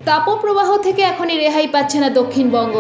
তাপপ্রবাহ থেকে এখনই রেহাই পাচ্ছে না দক্ষিণবঙ্গ।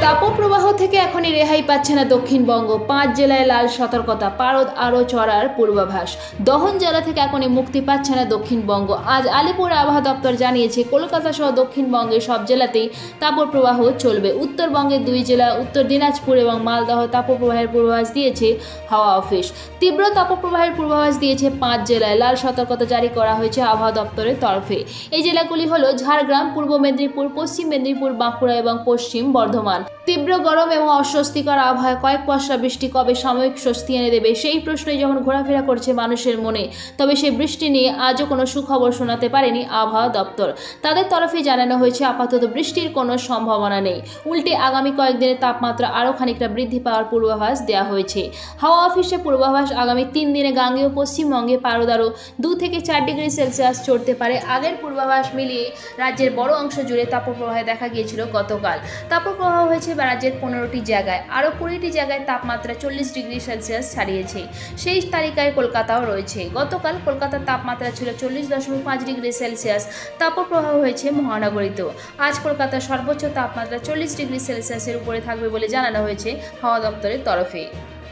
তাপপ্রবাহ থেকে এখনই রেহাই পাচ্ছে না দক্ষিণবঙ্গ। 5 জেলায় লাল সতর্কতা, পারদ আরও চড়ার পূর্বাভাস। দহন জেলা থেকে এখনই মুক্তি পাচ্ছে না দক্ষিণবঙ্গ। আজ আলিপুর আবহাওয়া দপ্তর জানিয়েছে, কলকাতা সহ দক্ষিণবঙ্গের সব জেলাতেই তাপপ্রবাহ চলবে। উত্তরবঙ্গের 2 জেলা উত্তর দিনাজপুর এবং মালদহ তাপপ্রবাহের পূর্বাভাস দিয়েছে হাওয়া অফিস। তীব্র তাপপ্রবাহের পূর্বাভাস দিয়েছে 5 জেলায়। লাল সতর্কতা জারি করা হয়েছে আবহাওয়া দপ্তরের তরফে। এই জেলাগুলি হলো ঝাড়গ্রাম, পূর্ব মেদিনীপুর, পশ্চিম মেদিনীপুর, বাঁকুড়া এবং পশ্চিম বর্ধমান। তীব্র গরম এবং অস্বস্তিকর আবহাওয়ায় কয়েক পশলা বৃষ্টি কবে সাময়িক স্বস্তি এনে দেবে, সেই প্রশ্নই যখন ঘোরাফেরা করছে মানুষের মনে, তবে সেই বৃষ্টি নিয়ে আজও কোনো সুখবর শোনাতে পারেনি আবহাওয়া দপ্তর। তাদের তরফে জানানো হয়েছে, আপাতত বৃষ্টির কোনো সম্ভাবনা নেই। উল্টে আগামী কয়েকদিনের তাপমাত্রা আরও খানিকটা বৃদ্ধি পাওয়ার পূর্বাভাস দেওয়া হয়েছে। হাওয়া অফিসের পূর্বাভাস, আগামী 3 দিনে গাঙ্গেয় পশ্চিমবঙ্গে পারদ আরও 2 থেকে 4 ডিগ্রি সেলসিয়াস চড়তে পারে। আগের পূর্বাভাস মিলিয়ে রাজ্যের বড় অংশ জুড়ে তাপপ্রবাহে দেখা গিয়েছিল গতকাল। তাপপ্রবাহ হয়েছে রাজ্যের 15টি জায়গায়, আরও 20টি জায়গায় তাপমাত্রা 40 ডিগ্রি সেলসিয়াস ছাড়িয়েছে। সেই তালিকায় কলকাতাও রয়েছে। গতকাল কলকাতার তাপমাত্রা ছিল 40.5 ডিগ্রি সেলসিয়াস। তাপপ্রবাহ হয়েছে মহানগরীতেও। আজ কলকাতার সর্বোচ্চ তাপমাত্রা 40 ডিগ্রি সেলসিয়াসের উপরে থাকবে বলে জানানো হয়েছে হাওয়া দপ্তরের তরফে।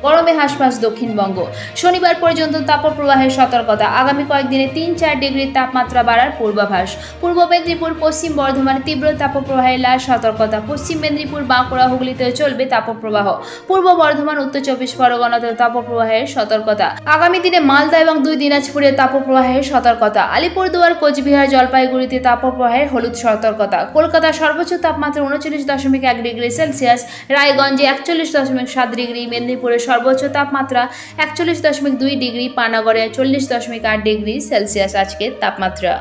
গরমে হাসফাস দক্ষিণবঙ্গ। শনিবার পর্যন্ত তাপপ্রবাহের সতর্কতা। আগামী কয়েকদিনে 3-4 ডিগ্রির তাপমাত্রা বাড়ার পূর্বাভাস। পূর্ব মেদিনীপুর, পশ্চিম বর্ধমানে তীব্র তাপপ্রবাহের লাল সতর্কতা। পশ্চিম মেদিনীপুর, বাঁকুড়া, হুগলিতেও চলবে তাপপ্রবাহ। পূর্ব বর্ধমান, উত্তর 24 পরগনাতেও তাপপ্রবাহের সতর্কতা। আগামী দিনে মালদা এবং 2 দিনাজপুরে তাপপ্রবাহের সতর্কতা। আলিপুরদুয়ার, কোচবিহার, জলপাইগুড়িতে তাপপ্রবাহের হলুদ সতর্কতা। কলকাতার সর্বোচ্চ তাপমাত্রা 39.1 ডিগ্রি সেলসিয়াস, রায়গঞ্জে 41.7 ডিগ্রি, মেদিনীপুরের সর্বোচ্চ তাপমাত্রা 41.2 ডিগ্রি, পানাগড়ে 40.8 ডিগ্রি সেলসিয়াস আজকের তাপমাত্রা।